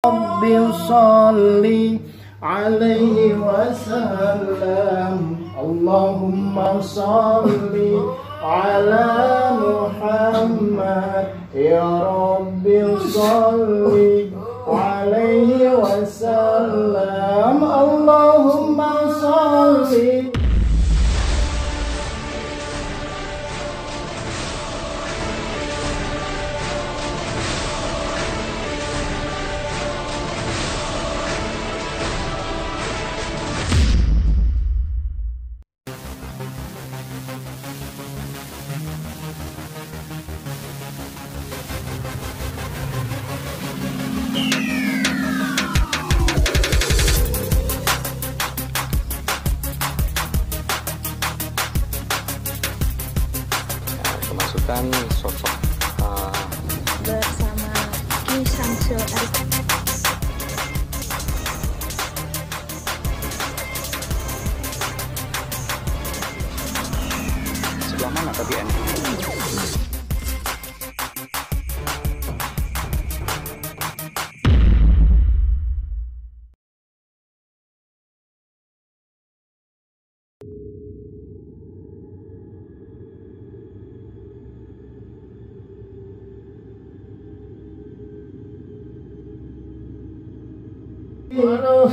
Rabbi sholli alaihi wasallam. Allahumma sholli ala Muhammad. Ya Rabbi sholli alaihi wasallam. Allahumma sholli. Kemasukan sosok bersama Ki Samsul sebelah mana tapi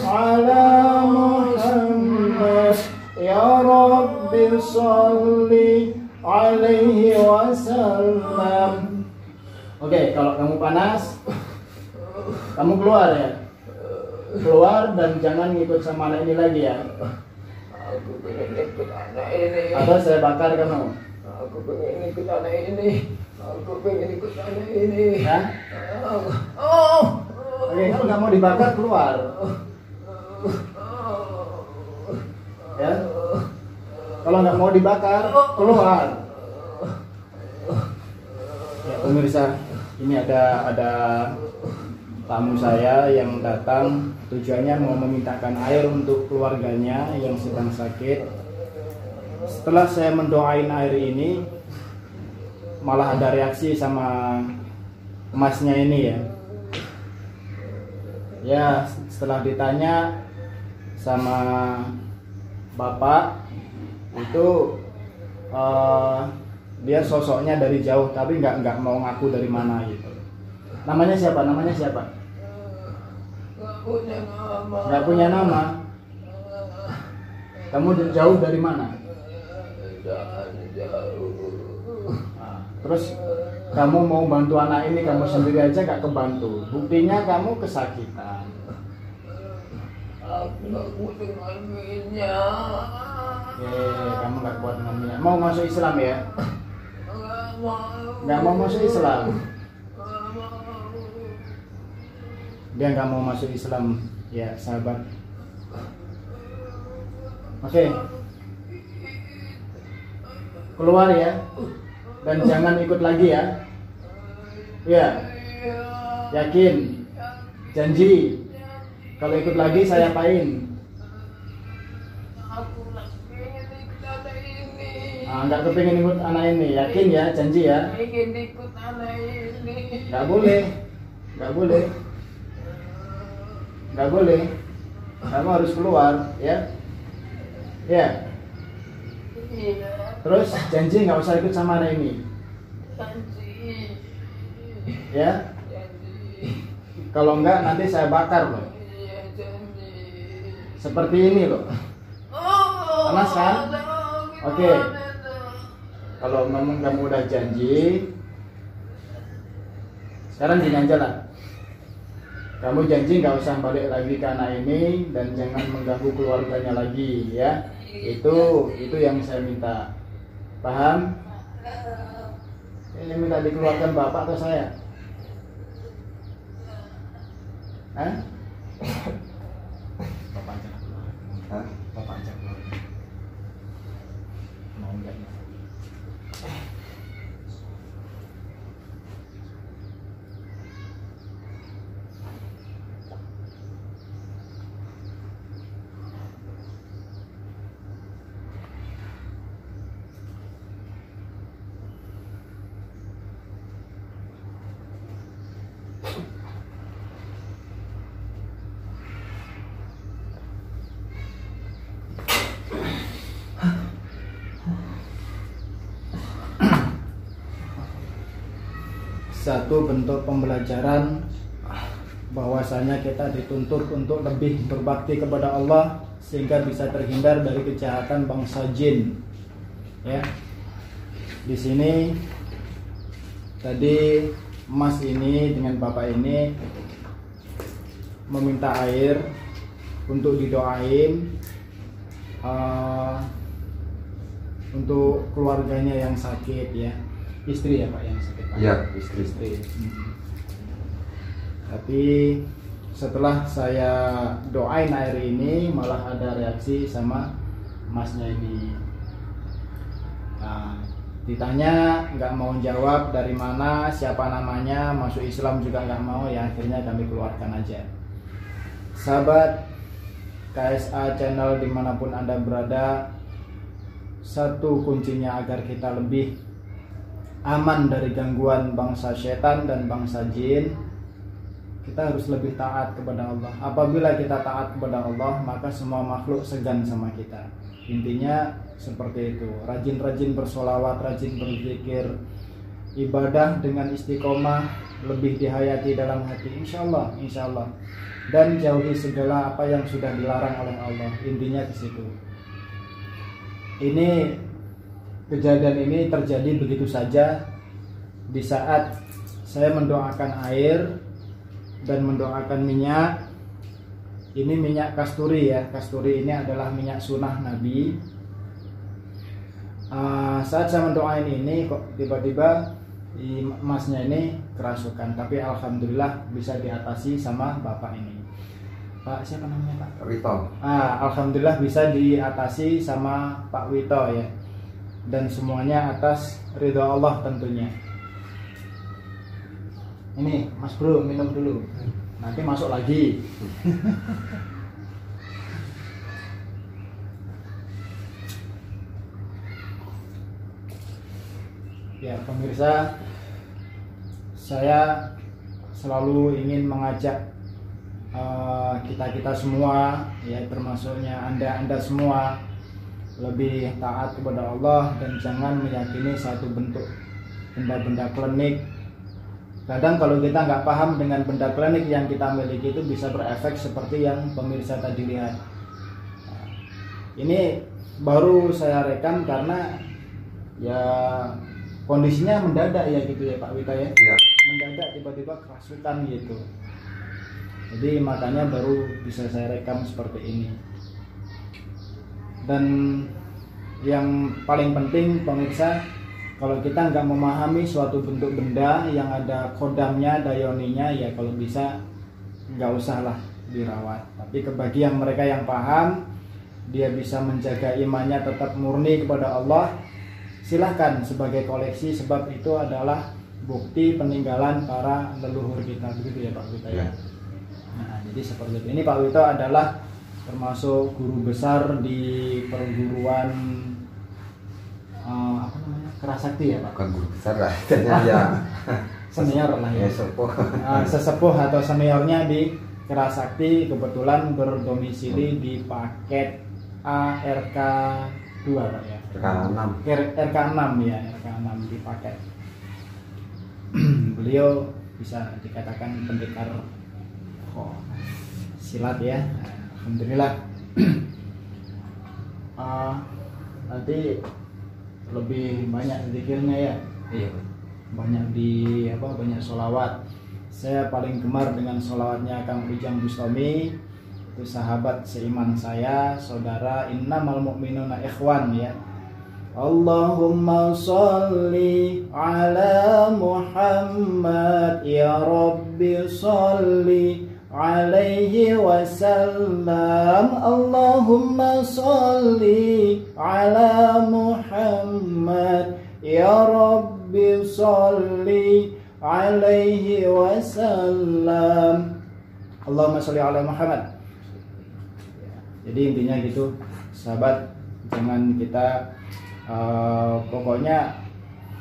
Ala Muhammad. Ya Rabbi sholli alaihi wasallam. Oke, kalau kamu panas, kamu keluar ya. Keluar dan jangan ngikut sama anak ini lagi ya. Aku pengen ikut anak ini. Atau saya bakar kamu. Aku pengen ikut anak ini. Aku pengen ikut anak ini. Hah? Oh. Oke, kalau nggak mau dibakar keluar. Ya. Kalau nggak mau dibakar keluar. Ya pemirsa, ini ada tamu saya yang datang, tujuannya mau memintakan air untuk keluarganya yang sedang sakit. Setelah saya mendoain air ini, malah ada reaksi sama emasnya ini ya. Ya, setelah ditanya sama bapak itu dia sosoknya dari jauh tapi nggak mau ngaku dari mana gitu. Namanya siapa? Namanya siapa? Nggak punya nama. Kamu jauh dari mana? Nah, terus kamu mau bantu anak ini, kamu sendiri aja gak kebantu. Buktinya kamu kesakitan. Aku nggak kuat dengan minyak. Kamu gak kuat dengan minyak. Mau masuk Islam ya? Nggak mau. Gak mau masuk Islam. Nggak mau. Dia gak mau masuk Islam. Ya sahabat. Oke. Keluar ya. Dan jangan ikut lagi ya. Ya. Yakin. Janji. Kalau ikut lagi saya apain? Aku nggak pengen ikut anak ini. Nggak kepingin ikut anak ini. Yakin ya, janji ya. Pengen ikut anak ini. Nggak boleh. Nggak boleh. Nggak boleh. Kamu harus keluar ya. Ya. Iya. Terus janji nggak usah ikut sama anak ini. Janji. Ya. Janji. Kalau enggak nanti saya bakar loh. Iya, janji. Seperti ini loh. Oh. Panas kan? Oke. Oke. Kalau memang kamu udah janji, sekarang gini aja lah. Kamu janji nggak usah balik lagi ke anak ini dan jangan mengganggu keluarganya lagi ya. Itu yang saya minta. Paham? Ini minta dikeluarkan bapak atau saya? Hah? Bapak aja keluar. Hah? Bapak aja keluar. Mau enggak ya? satu bentuk pembelajaran bahwasanya kita dituntut untuk lebih berbakti kepada Allah sehingga bisa terhindar dari kejahatan bangsa jin. Ya. Di sini tadi Mas ini dengan Bapak ini meminta air untuk didoain untuk keluarganya yang sakit ya. Istri ya Pak yang sakit Pak? Iya, istri. Tapi setelah saya doain air ini malah ada reaksi sama Masnya ini. Nah, ditanya nggak mau jawab dari mana, siapa namanya, masuk Islam juga nggak mau, ya akhirnya kami keluarkan aja. Sahabat KSA channel dimanapun Anda berada, satu kuncinya agar kita lebih aman dari gangguan bangsa setan dan bangsa jin, kita harus lebih taat kepada Allah. Apabila kita taat kepada Allah, maka semua makhluk segan sama kita. Intinya seperti itu. Rajin-rajin bersolawat, rajin berzikir, ibadah dengan istiqomah, lebih dihayati dalam hati, insya Allah. Dan jauhi segala apa yang sudah dilarang oleh Allah. Intinya ke situ. Ini kejadian ini terjadi begitu saja di saat saya mendoakan air dan mendoakan minyak. Ini minyak kasturi ya. Kasturi ini adalah minyak sunnah Nabi. Saat saya mendoain ini kok tiba-tiba Masnya ini kerasukan, tapi alhamdulillah bisa diatasi sama Bapak ini. Pak siapa namanya Pak? Wito. Alhamdulillah bisa diatasi sama Pak Wito ya. Dan semuanya atas ridho Allah tentunya. Ini Mas Bro minum dulu, nanti masuk lagi. Ya pemirsa, saya selalu ingin mengajak kita semua, ya termasuknya anda semua, lebih taat kepada Allah dan jangan meyakini satu bentuk benda-benda klinik. Kadang kalau kita nggak paham dengan benda klinik yang kita miliki itu bisa berefek seperti yang pemirsa tadi lihat. Ini baru saya rekam karena ya kondisinya mendadak ya gitu ya Pak Wita ya. Iya. Mendadak tiba-tiba kerasukan gitu. Jadi makanya baru bisa saya rekam seperti ini. Dan yang paling penting pemirsa, kalau kita nggak memahami suatu bentuk benda yang ada kodamnya, dayoninya, ya kalau bisa nggak usah lah dirawat. Tapi bagi yang mereka yang paham, dia bisa menjaga imannya tetap murni kepada Allah, silahkan sebagai koleksi, sebab itu adalah bukti peninggalan para leluhur kita, begitu ya Pak Wito ya. Nah, jadi seperti itu. Ini Pak Wito adalah termasuk guru besar di perguruan apa namanya, Kerasakti ya Pak. Bukan guru besar lah, ya Senior lah ya. Sesepuh atau seniornya di Kerasakti, kebetulan berdomisili di paket ARK 2 Pak ya. RK6 ya, RK6 di paket. Beliau bisa dikatakan pendekar silat ya. Alhamdulillah. Nanti lebih banyak zikirnya ya. Iya. Banyak banyak sholawat. Saya paling gemar dengan sholawatnya Kang Ujang Bustami. Itu sahabat seiman saya, saudara, innamal mu'minuna ikhwan ya. Allahumma sholli ala Muhammad ya Rabbi sholli alaihi wasallam. Allahumma sholli ala Muhammad ya Rabbi sholli alaihi wasallam. Allahumma sholli ala Muhammad. Jadi intinya gitu sahabat, jangan kita pokoknya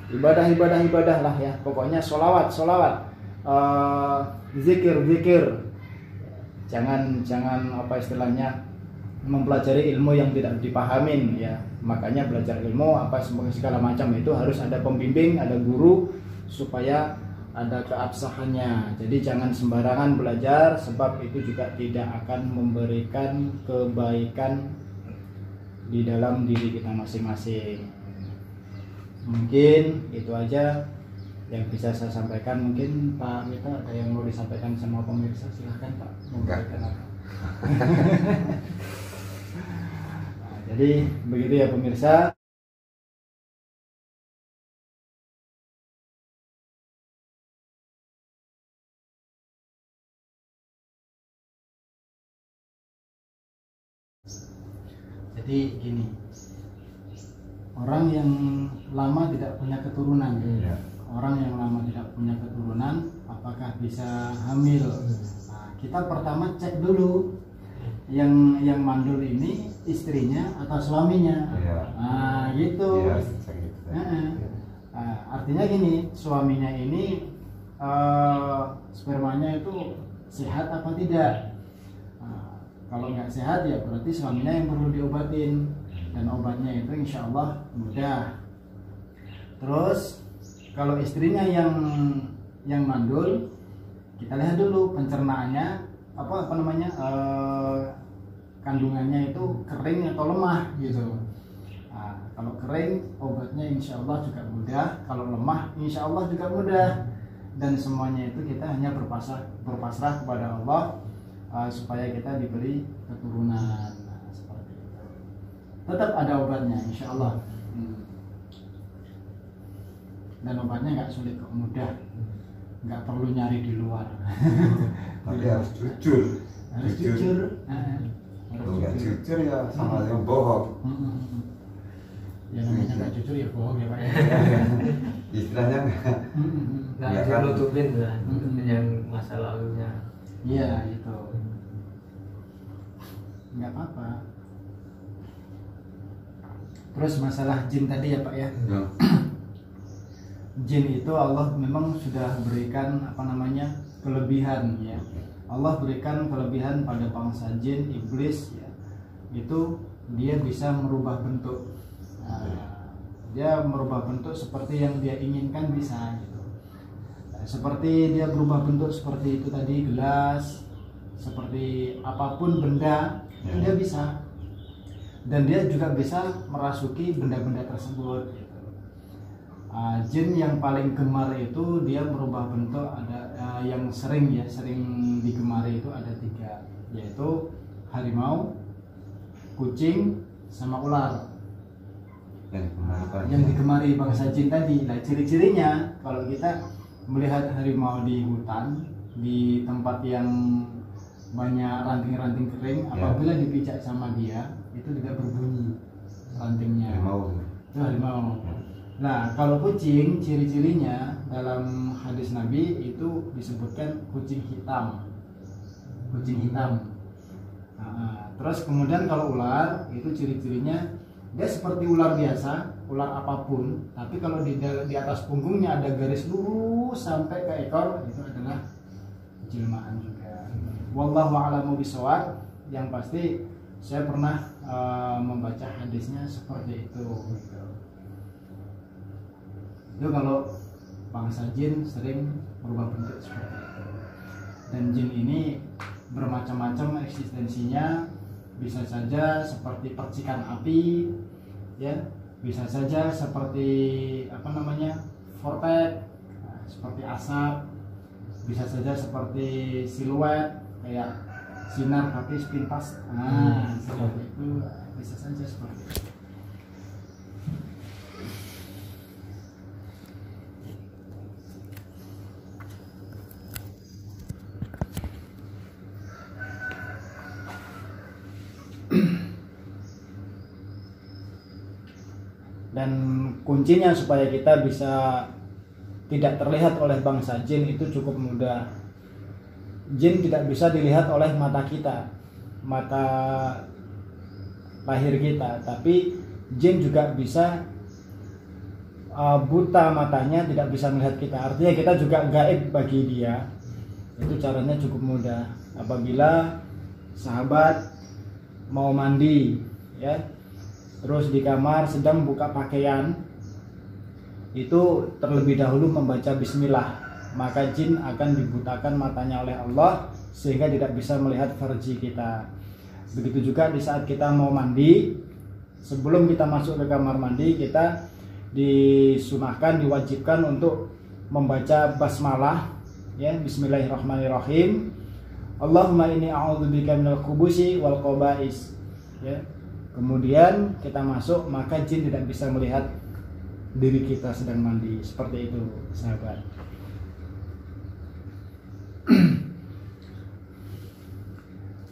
ibadah lah ya, pokoknya solawat, zikir, jangan apa istilahnya, mempelajari ilmu yang tidak dipahamin ya. Makanya belajar ilmu apa segala macam itu harus ada pembimbing, ada guru, supaya ada keabsahannya. Jadi jangan sembarangan belajar, sebab itu juga tidak akan memberikan kebaikan di dalam diri kita masing-masing. Mungkin itu aja yang bisa saya sampaikan. Mungkin Pak Mita ada yang mau disampaikan sama pemirsa, silahkan Pak. Memberikan apa? Nah, jadi begitu ya pemirsa. Jadi gini, orang yang lama tidak punya keturunan, orang yang lama tidak punya keturunan, apakah bisa hamil? Nah, kita pertama cek dulu yang mandul ini istrinya atau suaminya. Nah, gitu. Nah, artinya gini, suaminya ini spermanya itu sehat apa tidak? Kalau nggak sehat ya berarti suaminya yang perlu diobatin, dan obatnya itu insya Allah mudah. Terus kalau istrinya yang mandul, kita lihat dulu pencernaannya apa namanya kandungannya itu kering atau lemah gitu. Nah, kalau kering obatnya insya Allah juga mudah, kalau lemah insya Allah juga mudah, dan semuanya itu kita hanya berpasrah kepada Allah. Supaya kita diberi keturunan. Nah, seperti itu. Tetap ada obatnya insya Allah. Dan obatnya nggak sulit kok, mudah, nggak perlu nyari di luar. Tapi harus jujur. Harus jujur. Kalau nggak jujur ya sama yang bohong. Ya namanya nggak jujur ya bohong ya Pak. Istilahnya Nggak Ya ada kan? nutupin lah yang masa lalunya. Iya itu. Nggak apa-apa. Terus masalah jin tadi ya Pak ya. Jin itu Allah memang sudah berikan apa namanya kelebihan ya. Allah berikan kelebihan pada bangsa jin, iblis ya. Itu dia bisa merubah bentuk. Nah, dia merubah bentuk seperti yang dia inginkan bisa gitu. Nah, seperti dia berubah bentuk seperti itu tadi, gelas, seperti apapun benda itu dia bisa. Dan dia juga bisa merasuki benda-benda tersebut gitu. Jin yang paling gemar itu dia merubah bentuk, ada yang sering digemari itu ada 3, yaitu harimau, kucing, sama ular. Yang digemari bangsa jin tadi. Nah, ciri-cirinya kalau kita melihat harimau di hutan, di tempat yang banyak ranting-ranting kering, apabila dipijak sama dia itu tidak berbunyi rantingnya. Itu harimau. Nah, kalau kucing, ciri-cirinya dalam hadis Nabi itu disebutkan kucing hitam. Kucing hitam. Nah, terus kemudian kalau ular itu ciri-cirinya dia seperti ular biasa, ular apapun, tapi kalau di atas punggungnya ada garis lurus sampai ke ekor, itu adalah jelmaan juga. Wallahu a'lamu bishawab. Yang pasti saya pernah membaca hadisnya seperti itu. Itu kalau bangsa jin sering berubah bentuk seperti itu. Dan jin ini bermacam-macam eksistensinya, bisa saja seperti percikan api, ya, bisa saja seperti apa namanya vortex, seperti asap, bisa saja seperti siluet kayak sinar tapi sepintas. Nah, seperti itu bisa saja seperti itu. Dan kuncinya supaya kita bisa tidak terlihat oleh bangsa jin itu cukup mudah. Jin tidak bisa dilihat oleh mata kita, mata lahir kita, tapi jin juga bisa buta matanya, tidak bisa melihat kita. Artinya kita juga gaib bagi dia. Itu caranya cukup mudah. Apabila sahabat mau mandi, ya, terus di kamar sedang buka pakaian, itu terlebih dahulu membaca bismillah. maka jin akan dibutakan matanya oleh Allah sehingga tidak bisa melihat farji kita. Begitu juga di saat kita mau mandi, sebelum kita masuk ke kamar mandi, kita disunahkan, diwajibkan untuk membaca basmalah, ya, bismillahirrahmanirrahim. Allahumma inni a'udzubika minal khubusi wal khaba'is, ya. Kemudian kita masuk, maka jin tidak bisa melihat diri kita sedang mandi. Seperti itu, sahabat.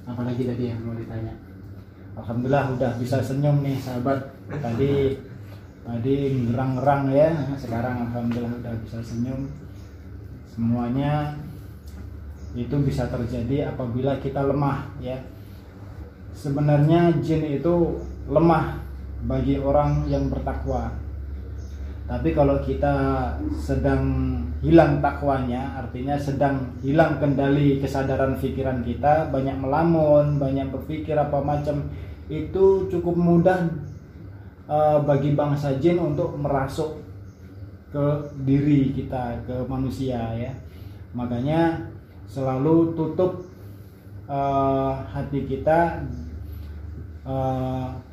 Apalagi tadi yang mau ditanya? Alhamdulillah udah bisa senyum nih, sahabat. Tadi ngerang-ngerang ya, sekarang alhamdulillah udah bisa senyum. Semuanya itu bisa terjadi apabila kita lemah, ya. Sebenarnya jin itu lemah bagi orang yang bertakwa. Tapi kalau kita sedang hilang takwanya, artinya sedang hilang kendali kesadaran pikiran kita, banyak melamun, banyak berpikir apa macam, itu cukup mudah bagi bangsa jin untuk merasuk ke diri kita, ke manusia, ya. Makanya selalu tutup hati kita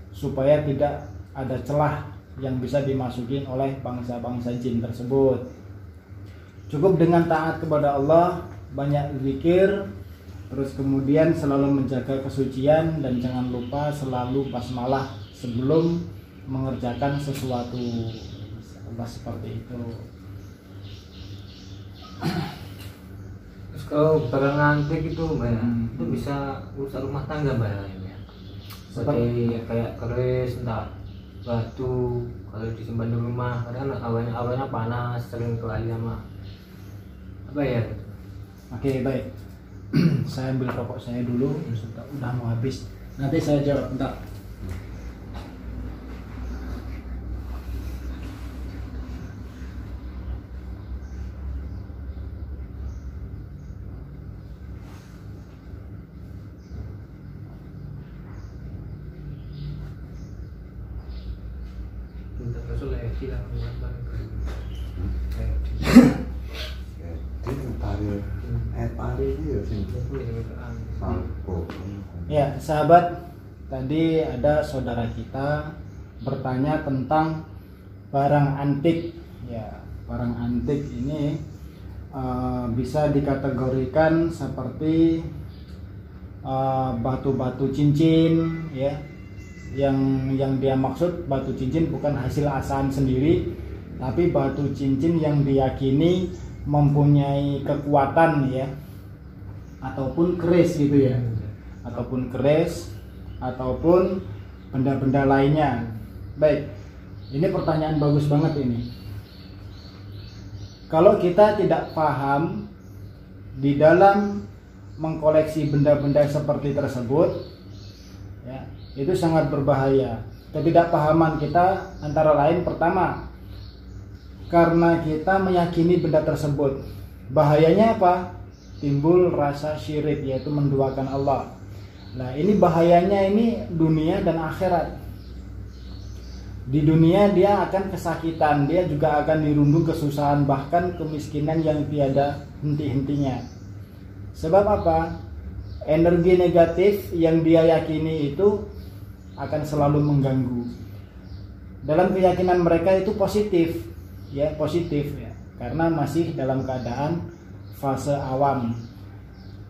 supaya tidak ada celah yang bisa dimasukin oleh bangsa-bangsa jin tersebut. Cukup dengan taat kepada Allah, banyak zikir, terus kemudian selalu menjaga kesucian, dan jangan lupa selalu basmalah sebelum mengerjakan sesuatu. Allah, seperti itu. Terus kalau barang antik itu Mbak, itu bisa rusak rumah tangga Mbak ya? Seperti kayak keris, entah batu, kalau disimpan di rumah kadang awalnya panas, sering kelahi sama apa ya gitu. Oke, baik. Saya ambil rokok saya dulu, udah mau habis. Nanti saya jawab, bentar. Ya, sahabat, tadi ada saudara kita bertanya tentang barang antik. Ya, barang antik ini bisa dikategorikan seperti batu-batu cincin, ya. Yang dia maksud batu cincin bukan hasil asaan sendiri, tapi batu cincin yang diyakini mempunyai kekuatan, ya, ataupun keris gitu ya, ataupun keris, ataupun benda-benda lainnya. Baik, ini pertanyaan bagus banget ini. Kalau kita tidak paham di dalam mengkoleksi benda-benda seperti tersebut, ya, itu sangat berbahaya. Ketidakpahaman kita antara lain, pertama, karena kita meyakini benda tersebut. Bahayanya apa? Timbul rasa syirik, yaitu menduakan Allah. Nah, ini bahayanya ini dunia dan akhirat. Di dunia dia akan kesakitan, dia juga akan dirundung kesusahan, bahkan kemiskinan yang tiada henti-hentinya. Sebab apa? Energi negatif yang dia yakini itu akan selalu mengganggu. Dalam keyakinan mereka itu positif, ya, positif, ya, karena masih dalam keadaan fase awam.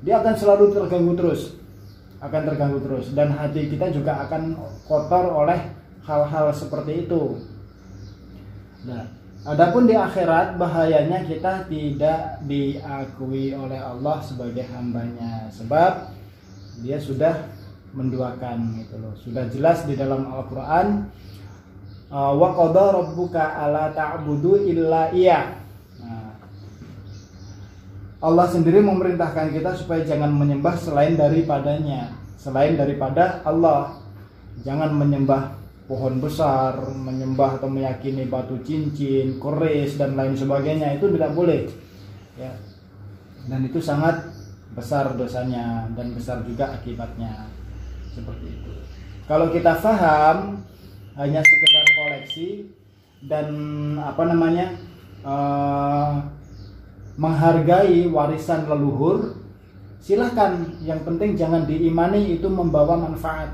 Dia akan selalu terganggu terus, dan hati kita juga akan kotor oleh hal-hal seperti itu. Nah, adapun di akhirat bahayanya kita tidak diakui oleh Allah sebagai hambanya, sebab dia sudah menduakan, gitu loh. Sudah jelas di dalam Al-Qur'an, wa qada rabbuka alla ta'budu illa iya. Nah, Allah sendiri memerintahkan kita supaya jangan menyembah selain daripadanya, selain daripada Allah. Jangan menyembah pohon besar, menyembah atau meyakini batu cincin, keris dan lain sebagainya, itu tidak boleh, ya. Dan itu sangat besar dosanya dan besar juga akibatnya. Seperti itu. Kalau kita paham hanya sekedar koleksi dan menghargai warisan leluhur, silahkan. Yang penting jangan diimani itu membawa manfaat.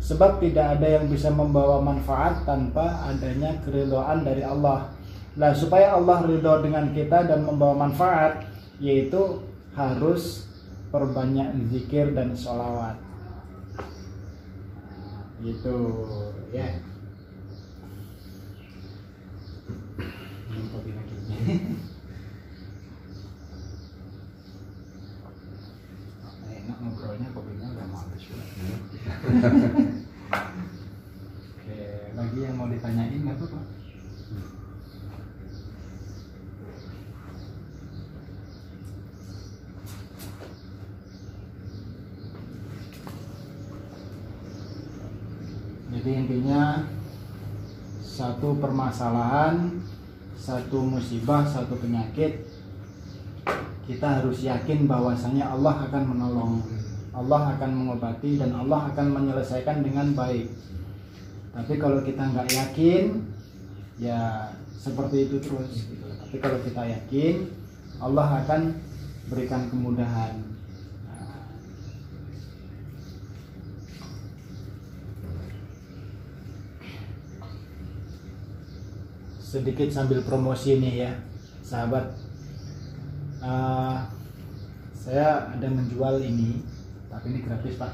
Sebab tidak ada yang bisa membawa manfaat tanpa adanya keridhaan dari Allah. Nah, supaya Allah ridho dengan kita dan membawa manfaat, yaitu harus perbanyak zikir dan sholawat. Gitu ya. Minum kopi lagi. Enak ngobrolnya, kopinya udah mau habis. Oke, lagi yang mau ditanyain nggak apa-apa? Jadi intinya satu permasalahan, satu musibah, satu penyakit, kita harus yakin bahwasanya Allah akan menolong, Allah akan mengobati, dan Allah akan menyelesaikan dengan baik. Tapi kalau kita nggak yakin, ya seperti itu terus gitu. Tapi kalau kita yakin, Allah akan berikan kemudahan. Sedikit sambil promosi nih ya, sahabat. Saya ada menjual ini, tapi ini gratis Pak.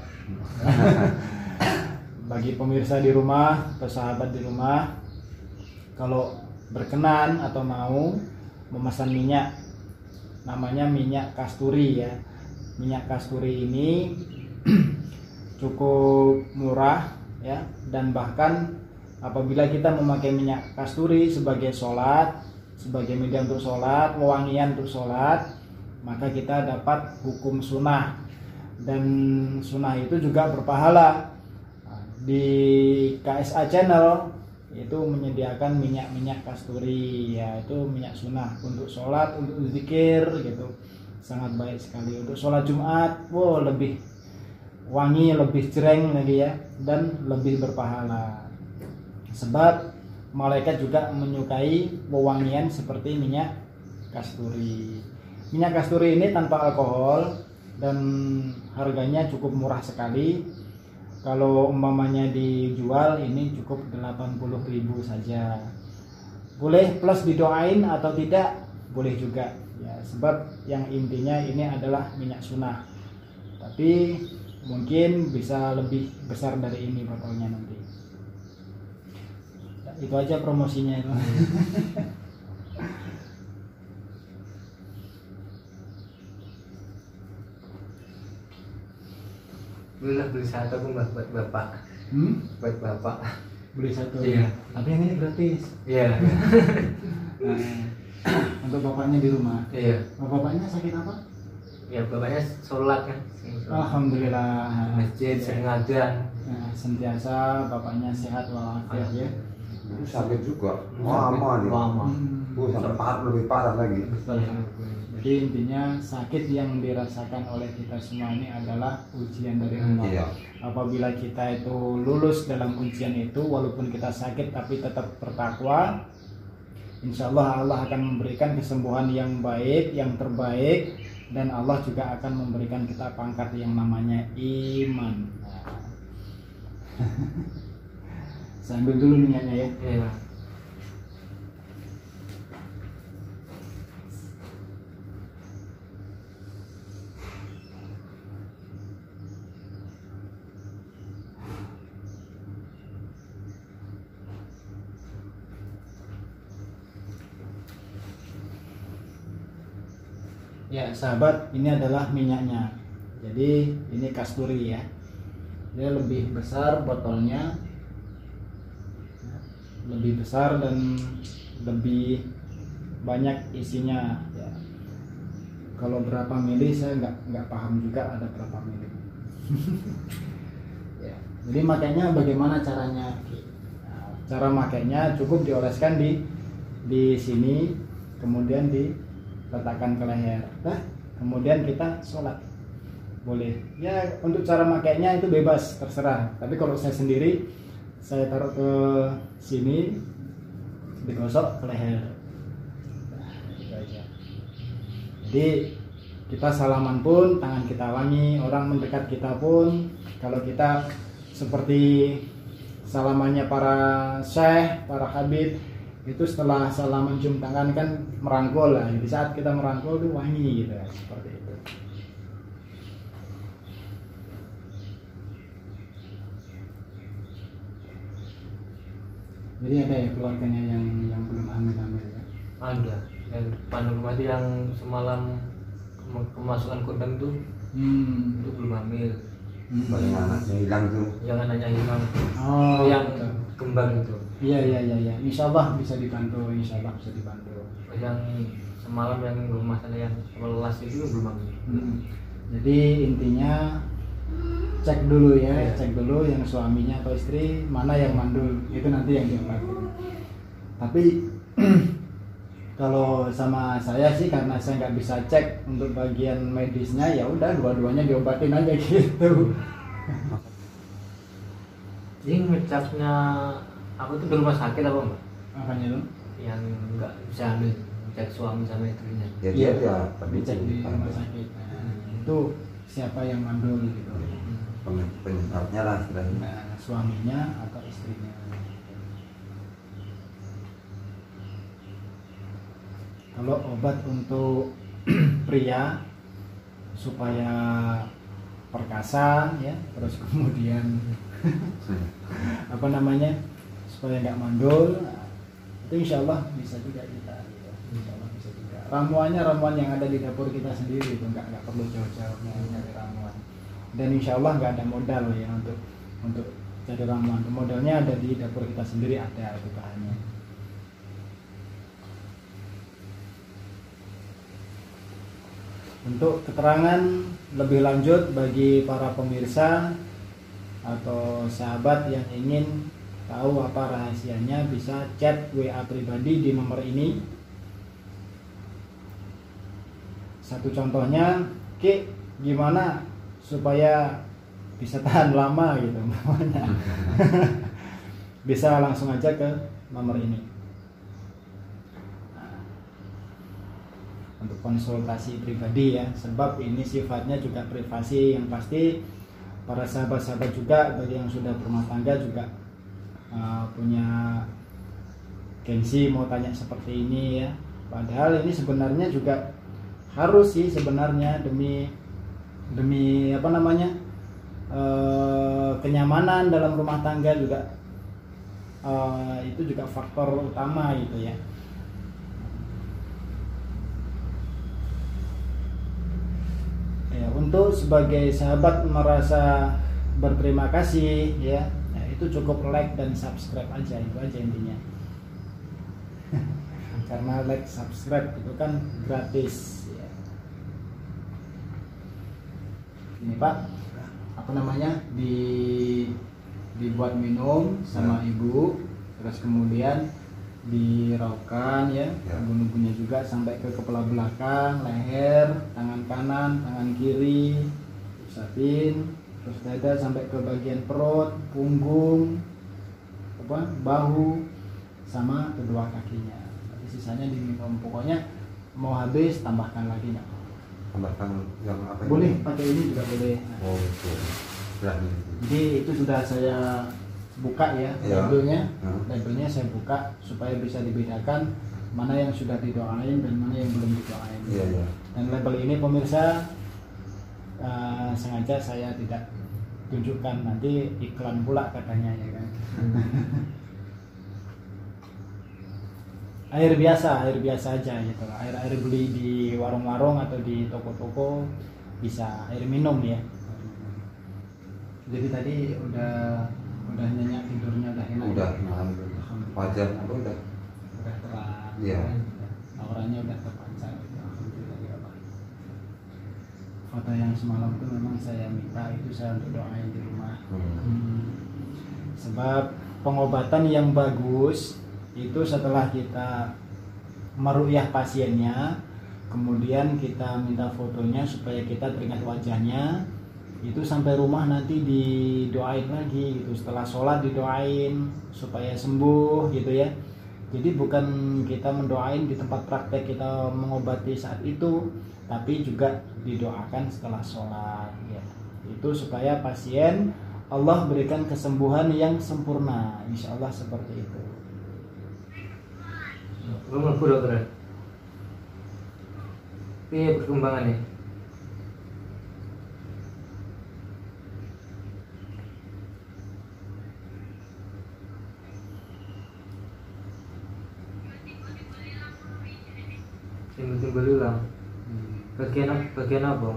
Bagi pemirsa di rumah atau sahabat di rumah, kalau berkenan atau mau memesan minyak, namanya minyak kasturi ya. Minyak kasturi ini cukup murah ya, dan bahkan apabila kita memakai minyak kasturi sebagai sholat, sebagai media untuk sholat, wewangian untuk sholat, maka kita dapat hukum sunnah, dan sunnah itu juga berpahala. Di KSA Channel itu menyediakan minyak kasturi, yaitu minyak sunnah untuk sholat, untuk zikir gitu, sangat baik sekali. Untuk sholat Jumat, wow, lebih wangi, lebih cereng lagi ya, dan lebih berpahala. Sebab malaikat juga menyukai wewangian seperti minyak kasturi. Minyak kasturi ini tanpa alkohol dan harganya cukup murah sekali. Kalau umpamanya dijual ini cukup 80.000 saja. Boleh plus didoain atau tidak, boleh juga ya, sebab yang intinya ini adalah minyak sunnah. Tapi mungkin bisa lebih besar dari ini botolnya nanti. Itu aja promosinya itu. Beli satu aku buat bapak. Buat bapak. Beli satu. Iya. Tapi yang ini gratis. Iya. Untuk bapaknya di rumah. Iya. Bapaknya sakit apa? Ya bapaknya sholat kan. Alhamdulillah. Masjid sering ngajar. Nah, sentiasa bapaknya sehat walafiat ya. Itu sakit juga, lama nih. Lama. Sampai lebih parah lagi. Jadi intinya sakit yang dirasakan oleh kita semua ini adalah ujian dari Allah. Iya. Apabila kita itu lulus dalam ujian itu, walaupun kita sakit tapi tetap bertakwa, insya Allah Allah akan memberikan kesembuhan yang baik, yang terbaik, dan Allah juga akan memberikan kita pangkat yang namanya iman. Saya ambil dulu minyaknya ya. Iya. Ya sahabat, ini adalah minyaknya. Jadi ini kasturi ya. Dia lebih besar botolnya, lebih besar dan lebih banyak isinya ya. Kalau berapa mili saya nggak paham juga, ada berapa mili. Ya. Jadi makanya bagaimana caranya? Nah, cara makainya cukup dioleskan di sini, kemudian diletakkan ke leher. Nah, kemudian kita sholat. Boleh. Ya untuk cara makainya itu bebas, terserah. Tapi kalau saya sendiri, saya taruh ke sini, digosok ke leher. Nah, itu aja. Jadi kita salaman pun tangan kita wangi, orang mendekat kita pun kalau kita seperti salamannya para syekh, para habib itu setelah salaman cium tangan kan merangkul lah. Di saat kita merangkul itu wangi gitu ya, seperti itu. Jadi ada ya keluarganya yang belum hamil ya. Ada yang depan rumah itu yang semalam kemasukan kodam tuh itu belum hamil. Banyak anaknya hilang tuh. Yang anaknya hilang. Oh, yang betul. kembar itu. Iya. Insya Allah bisa dibantu, insya Allah bisa dibantu. Yang semalam yang rumah sana yang lelas itu belum hamil. Jadi intinya cek dulu ya, cek dulu yang suaminya atau istri mana yang mandul, itu nanti yang diobatin. Tapi kalau sama saya sih karena saya nggak bisa cek untuk bagian medisnya, ya udah dua-duanya diobatin aja gitu. Jadi ngecapnya aku tuh di rumah sakit apa mbak? Makanya itu Yang nggak bisa hamil, cek suami sama istrinya. Ya dia ya tapi dicek di rumah sakit. Nah, itu siapa yang mandul gitu. penyebabnya lah istilahnya. Nah, suaminya atau istrinya. Kalau obat untuk pria supaya perkasa ya, terus kemudian apa namanya supaya nggak mandul, itu insya Allah bisa juga kita, insya Allah bisa juga. Ramuannya ramuan yang ada di dapur kita sendiri, itu nggak perlu jauh-jauh nyari ramuan. Dan insya Allah nggak ada modal ya untuk cari ramuan. Modalnya ada di dapur kita sendiri, ada itu bahannya. Untuk keterangan lebih lanjut bagi para pemirsa atau sahabat yang ingin tahu apa rahasianya, bisa chat WA pribadi di nomor ini. Satu contohnya, Ki, gimana supaya bisa tahan lama gitu namanya. Bisa langsung aja ke nomor ini. Untuk konsultasi pribadi ya, sebab ini sifatnya juga privasi, yang pasti para sahabat-sahabat juga bagi yang sudah berumah tangga juga punya gengsi mau tanya seperti ini ya. Padahal ini sebenarnya juga harus sih sebenarnya demi apa namanya kenyamanan dalam rumah tangga juga, itu juga faktor utama gitu ya. Ya, untuk sebagai sahabat merasa berterima kasih ya, itu cukup like dan subscribe aja, itu aja intinya. Karena like subscribe itu kan gratis ya. Ini Pak, apa namanya, dibuat minum sama ibu, terus kemudian diraukan ya, ubun-ubunnya juga sampai ke kepala belakang, leher, tangan kanan, tangan kiri, usapin, terus dada sampai ke bagian perut, punggung, bahu, sama kedua kakinya. Tapi sisanya diminum, pokoknya mau habis tambahkan lagi nggak? Tambahkan yang apa? Boleh, pakai ini juga boleh. Oh, betul. Berani. Jadi itu sudah saya buka ya, labelnya, labelnya saya buka supaya bisa dibedakan mana yang sudah didoain dan mana yang belum didoain. Iya. Dan label ini pemirsa sengaja saya tidak tunjukkan, nanti iklan pula katanya ya kan. Air biasa aja gitu, air beli di warung-warung atau di toko-toko bisa, air minum ya. Jadi tadi udah nyenyak tidurnya, udah enak. Udah, alhamdulillah. Wajar apa udah Terang. Iya. Auranya udah terpancar. Alhamdulillah ya Allah. Foto yang semalam tuh memang saya minta itu saya untuk doain di rumah. Sebab pengobatan yang bagus itu setelah kita meruqyah pasiennya, kemudian kita minta fotonya supaya kita teringat wajahnya, itu sampai rumah nanti didoain lagi gitu, setelah sholat didoain supaya sembuh gitu ya. Jadi bukan kita mendoain di tempat praktek kita mengobati saat itu, tapi juga didoakan setelah sholat ya. Itu supaya pasien Allah berikan kesembuhan yang sempurna, insya Allah seperti itu. Belum mlebu dokter. Piye perkembangannya? Timbul ulang. Bagian apa?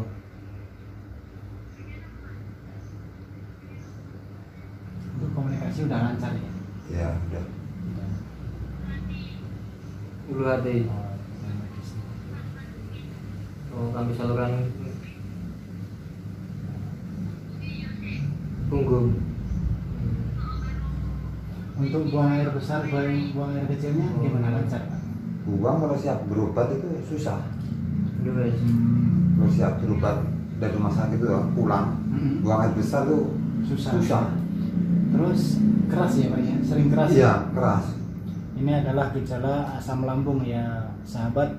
Itu komunikasi udah lancar ya. Ya udah. Ulu hati. Oh, kami saluran punggung. Untuk buang air besar, buang air kecilnya gimana, lancar Pak? Buang kalau siap berobat itu susah. Guys. Kalau siap berobat dari rumah sakit itu pulang, buang air besar tuh susah. Terus keras ya Pak ya, sering keras. Iya, keras. Ini adalah gejala asam lambung ya sahabat,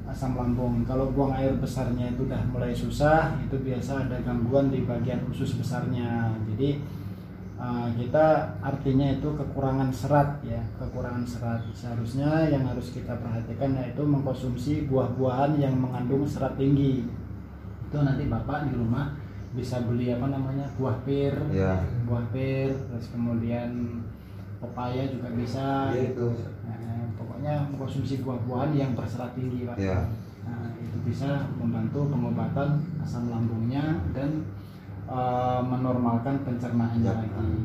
asam lambung. Kalau buang air besarnya itu udah mulai susah, itu biasa ada gangguan di bagian usus besarnya. Jadi kita artinya itu kekurangan serat ya, kekurangan serat. Seharusnya yang harus kita perhatikan yaitu mengkonsumsi buah-buahan yang mengandung serat tinggi. Itu nanti Bapak di rumah bisa beli apa namanya, buah pir, Ya. buah pir, terus kemudian pepaya juga bisa. Ya, itu. Nah, pokoknya mengkonsumsi buah-buahan yang berserat tinggi Pak. Ya. Nah, itu bisa membantu pengobatan asam lambungnya dan menormalkan pencernaannya Ya. lagi.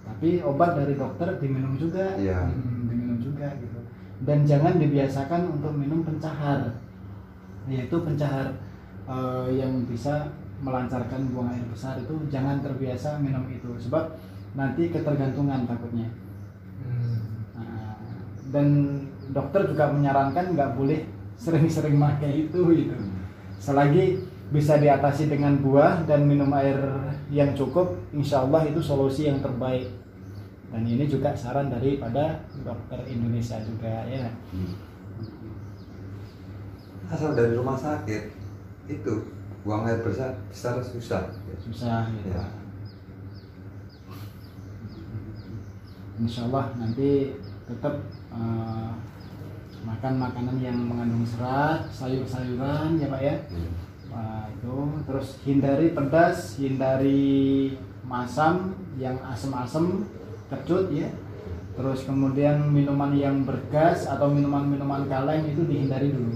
Tapi obat dari dokter diminum juga, Ya. diminum juga gitu. Dan jangan dibiasakan untuk minum pencahar, yaitu pencahar yang bisa melancarkan buang air besar itu jangan terbiasa minum itu, sebab nanti ketergantungan takutnya. Nah, dan dokter juga menyarankan nggak boleh sering-sering pakai itu gitu. Selagi bisa diatasi dengan buah dan minum air yang cukup, insya Allah itu solusi yang terbaik. Dan ini juga saran daripada dokter Indonesia juga ya. Asal dari rumah sakit itu buang air besar susah. Susah gitu. Ya. Insya Allah nanti tetap makan makanan yang mengandung serat, sayur-sayuran ya Pak ya. Nah, itu terus hindari pedas, hindari masam yang asam-asam, kecut ya. Terus kemudian minuman yang bergas atau minuman-minuman kaleng itu dihindari dulu.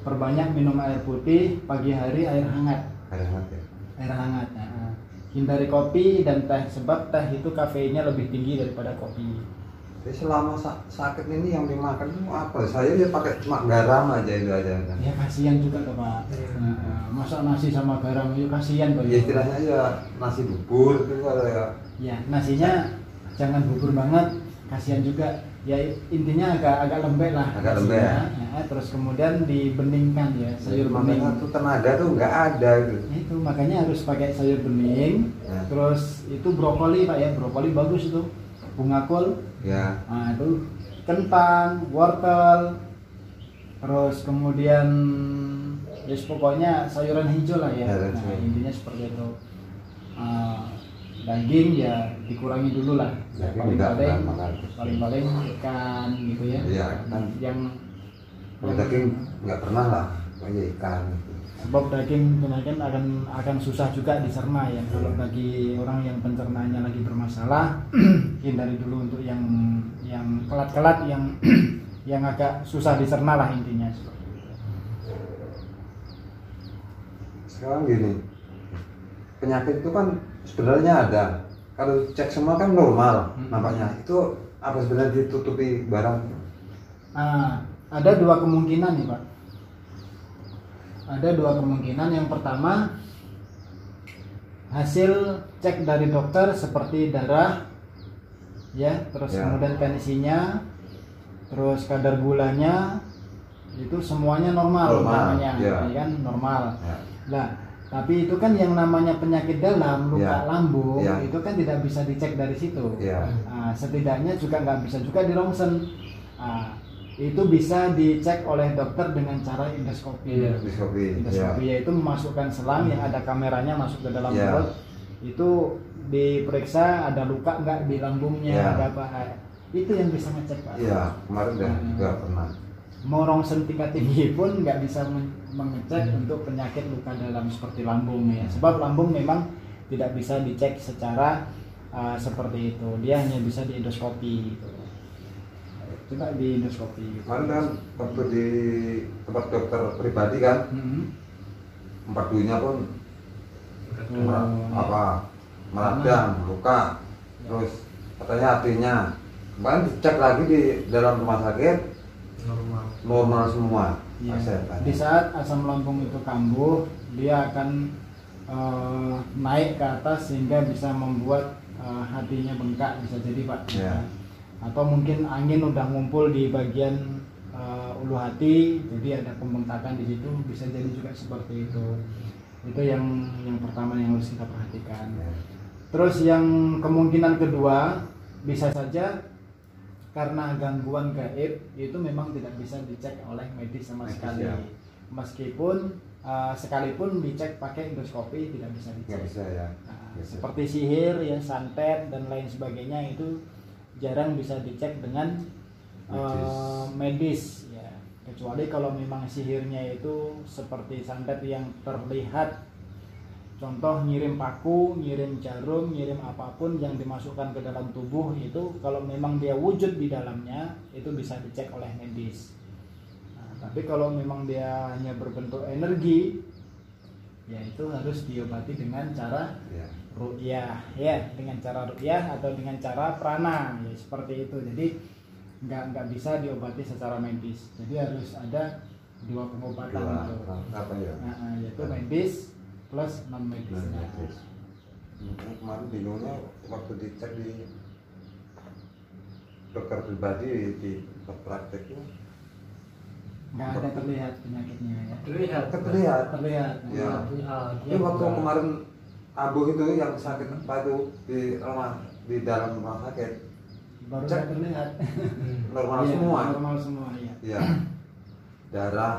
Perbanyak minum air putih, pagi hari air hangat. Air hangat ya. Air hangat. Nah, hindari kopi dan teh, sebab teh itu kafeinnya lebih tinggi daripada kopi. Jadi selama sakit ini yang dimakan itu apa? Saya ya pakai cuma garam aja itu aja. Ya kasihan juga tuh Pak. Masa nasi sama garam itu kasihan Pak. Ya istilahnya ya nasi bubur itu kalau ya. Ya nasinya jangan bubur banget, kasihan juga. Ya intinya agak lembek lah. Agak lembek. Ya, terus kemudian dibeningkan ya, sayur bening. Makanya tuh tenaga tuh nggak ada gitu. Itu makanya harus pakai sayur bening. Ya. Terus itu brokoli Pak ya, brokoli bagus itu. Bunga kol. Ya. Nah, itu kentang, wortel. Terus kemudian ya pokoknya sayuran hijau lah ya. Sayuran Nah, hijau. intinya seperti itu. Daging ya dikurangi dulu lah. Daging enggak makan. Paling ikan gitu ya. Iya, kan. Yang Kalau daging nggak pernah lah, pokoknya ikan. sebab daging mungkin akan susah juga dicerna ya. Kalau bagi orang yang pencernaannya lagi bermasalah, hindari dulu untuk yang kelat-kelat yang yang agak susah dicerna lah intinya. Sekarang gini, penyakit itu kan sebenarnya ada. Kalau cek semua kan normal nampaknya. Itu apa sebenarnya ditutupi barang? Nah, ada dua kemungkinan nih Pak. Ada dua kemungkinan. Yang pertama, hasil cek dari dokter seperti darah, ya, terus Ya. kemudian tensinya, terus kadar gulanya, itu semuanya normal namanya, ya. ya kan normal. Ya. Nah, tapi itu kan yang namanya penyakit dalam, luka Ya. lambung, Ya. itu kan tidak bisa dicek dari situ. Ya. Nah, setidaknya juga nggak bisa juga di rongsen. Nah, itu bisa dicek oleh dokter dengan cara endoskopi. Iya. Endoskopi. Endoskopi yaitu memasukkan selang yang ada kameranya masuk ke dalam Iya. perut, itu diperiksa ada luka nggak di lambungnya, Iya. ada apa, itu yang bisa ngecek Pak. Iya, kemarin udah juga pernah. Mau rongsen tingkat tinggi pun nggak bisa mengecek untuk penyakit luka dalam seperti lambung ya, sebab lambung memang tidak bisa dicek secara seperti itu, dia hanya bisa di endoskopi gitu. Coba di endoskopi gitu. Kemarin kan waktu di tempat dokter pribadi kan, empat duanya pun meradang, luka, terus katanya hatinya. Kemarin dicek lagi di dalam rumah sakit, normal semua. Ya, Pasien, di saat asam lambung itu kambuh, dia akan naik ke atas sehingga bisa membuat hatinya bengkak, bisa jadi Pak. Ya. Atau mungkin angin udah ngumpul di bagian ulu hati, jadi ada pembengkakan di situ, bisa jadi juga seperti itu. Itu yang pertama yang harus kita perhatikan. Terus yang kemungkinan kedua, bisa saja karena gangguan gaib itu memang tidak bisa dicek oleh medis sama sekali. Ya. Meskipun sekalipun dicek pakai endoskopi tidak bisa dicek. Nggak bisa ya. Nah, Bisa. seperti sihir, ya santet dan lain sebagainya itu jarang bisa dicek dengan medis ya. Kecuali kalau memang sihirnya itu seperti santet yang terlihat, contoh ngirim paku, ngirim jarum, ngirim apapun yang dimasukkan ke dalam tubuh, itu kalau memang dia wujud di dalamnya itu bisa dicek oleh medis. Nah, tapi kalau memang dia hanya berbentuk energi, ya itu harus diobati dengan cara Ya. ruqyah ya, dengan cara ruqyah atau dengan cara prana ya, seperti itu. Jadi nggak bisa diobati secara medis, jadi harus ada dua pengobatan itu. Apa ya? Nah, yaitu medis plus non medis. Non-medis. Kemarin bingungnya waktu dicek di dokter pribadi di praktek itu Nggak ada terlihat penyakitnya ya. Terlihat. Terlihat. Ya. Dia Itu waktu bukan- kemarin Abu itu yang sakit apa itu di dalam rumah sakit Baru Cek. nggak terlihat. normal Iya, semua. Normal semua ya. Iya. Darah.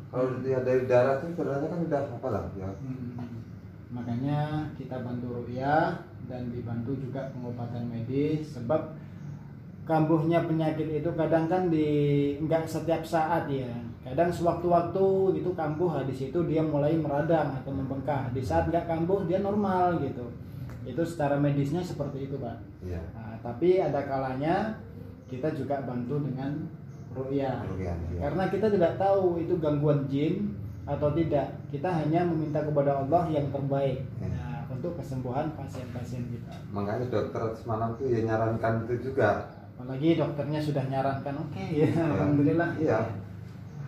Kalau dilihat dari darah itu darahnya kan udah apa lah ya. Makanya kita bantu ruqyah dan dibantu juga pengobatan medis, sebab kambuhnya penyakit itu kadang kan nggak setiap saat ya, kadang sewaktu-waktu gitu kambuh, di situ dia mulai meradang atau membengkak. Di saat nggak kambuh dia normal gitu. Itu secara medisnya seperti itu Pak. Iya. Nah, tapi ada kalanya kita juga bantu dengan ruqyah. Ruqyah, iya. Karena kita tidak tahu itu gangguan jin atau tidak. Kita hanya meminta kepada Allah yang terbaik untuk kesembuhan pasien-pasien kita. Makanya dokter semalam tuh ya nyarankan itu juga. Apalagi dokternya sudah nyarankan, oke ya, alhamdulillah. Iya.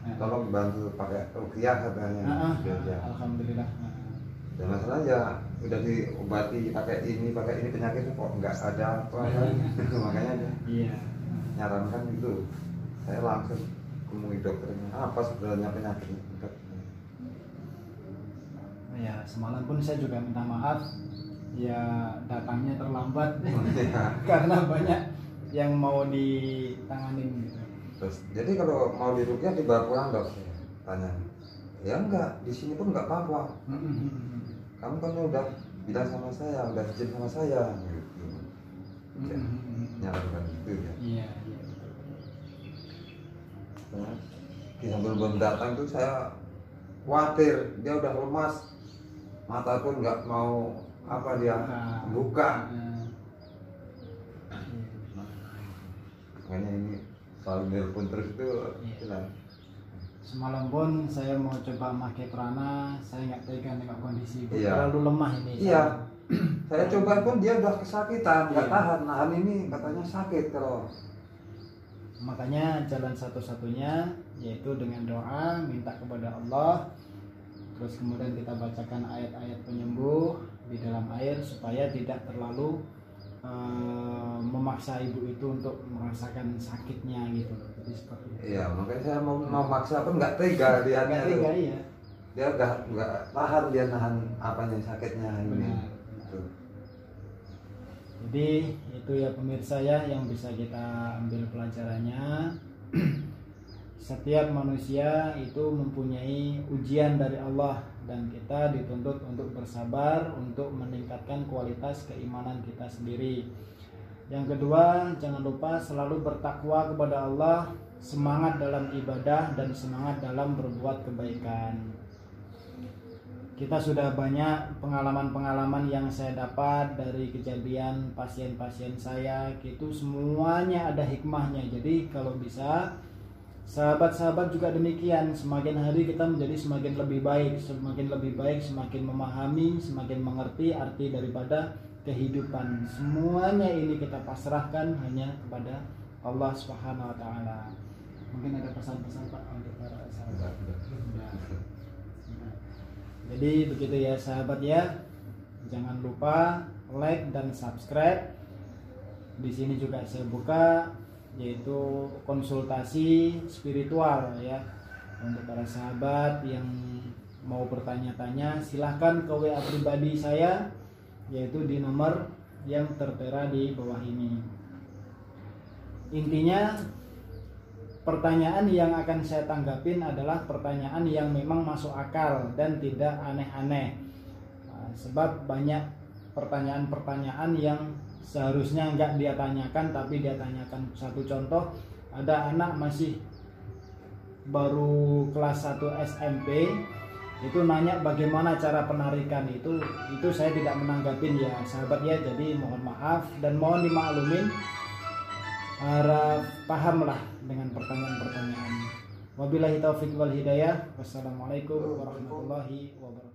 Nah, Tolong bantu pakai ruqyah katanya. Ya. alhamdulillah. Dan masalah ya udah diobati pakai ini penyakit kok nggak ada apa makanya dia Iya. nyarankan gitu. Saya langsung hubungi dokternya, apa sebenarnya penyakitnya. Ya, semalam pun saya juga minta maaf ya, datangnya terlambat karena banyak yang mau ditanganin gitu. Terus jadi kalau mau diruqyah dibawa pulang dok, saya tanya. Ya enggak, di sini pun enggak apa-apa. Kamu kan udah bilang sama saya, udah izin sama saya gitu. Ya, nyarankan gitu ya. Iya. Nah, sambil belum datang tuh saya khawatir, dia udah lemas, mata pun nggak mau apa dia buka. Makanya ini selalu nelpon terus itu. Iya. Semalam pun saya mau coba pakai prana, saya nggak tega nengok kondisi ibu, Iya. terlalu lemah ini. Iya. Saya coba pun dia udah kesakitan, nggak Iya. tahan, nahan ini katanya sakit kalau. Makanya jalan satu-satunya yaitu dengan doa, minta kepada Allah, terus kemudian kita bacakan ayat-ayat penyembuh di dalam air supaya tidak terlalu memaksa ibu itu untuk merasakan sakitnya gitu. Jadi seperti itu. Iya, makanya saya mau maksa pun nggak tega lihatnya Nggak tuh. tega ya. Dia nggak tahan, dia nahan apanya sakitnya ini. Benar. Gitu. Jadi itu ya pemirsa ya yang bisa kita ambil pelajarannya. setiap manusia itu mempunyai ujian dari Allah dan kita dituntut untuk bersabar untuk meningkatkan kualitas keimanan kita sendiri. Yang kedua, jangan lupa selalu bertakwa kepada Allah, semangat dalam ibadah dan semangat dalam berbuat kebaikan. Kita sudah banyak pengalaman-pengalaman yang saya dapat dari kejadian pasien-pasien saya, itu semuanya ada hikmahnya. Jadi kalau bisa, sahabat-sahabat juga demikian, semakin hari kita menjadi semakin lebih baik, semakin memahami, semakin mengerti arti daripada kehidupan. Semuanya ini kita pasrahkan hanya kepada Allah Subhanahu wa taala. Mungkin ada pesan-pesan Pak untuk para sahabat. Jadi begitu ya sahabat ya. Jangan lupa like dan subscribe. Di sini juga saya buka yaitu konsultasi spiritual ya. Untuk para sahabat yang mau bertanya-tanya silahkan ke WA pribadi saya yaitu di nomor yang tertera di bawah ini. Intinya pertanyaan yang akan saya tanggapin adalah pertanyaan yang memang masuk akal dan tidak aneh-aneh. Sebab banyak pertanyaan-pertanyaan yang seharusnya enggak dia tanyakan tapi dia tanyakan. Satu contoh, ada anak masih baru kelas 1 SMP itu nanya bagaimana cara penarikan itu saya tidak menanggapin ya sahabat ya. Jadi mohon maaf dan mohon dimaklumin, harap pahamlah dengan pertanyaan-pertanyaan. Wabillahi taufiq wal hidayah. Wassalamualaikum warahmatullahi wabarakatuh.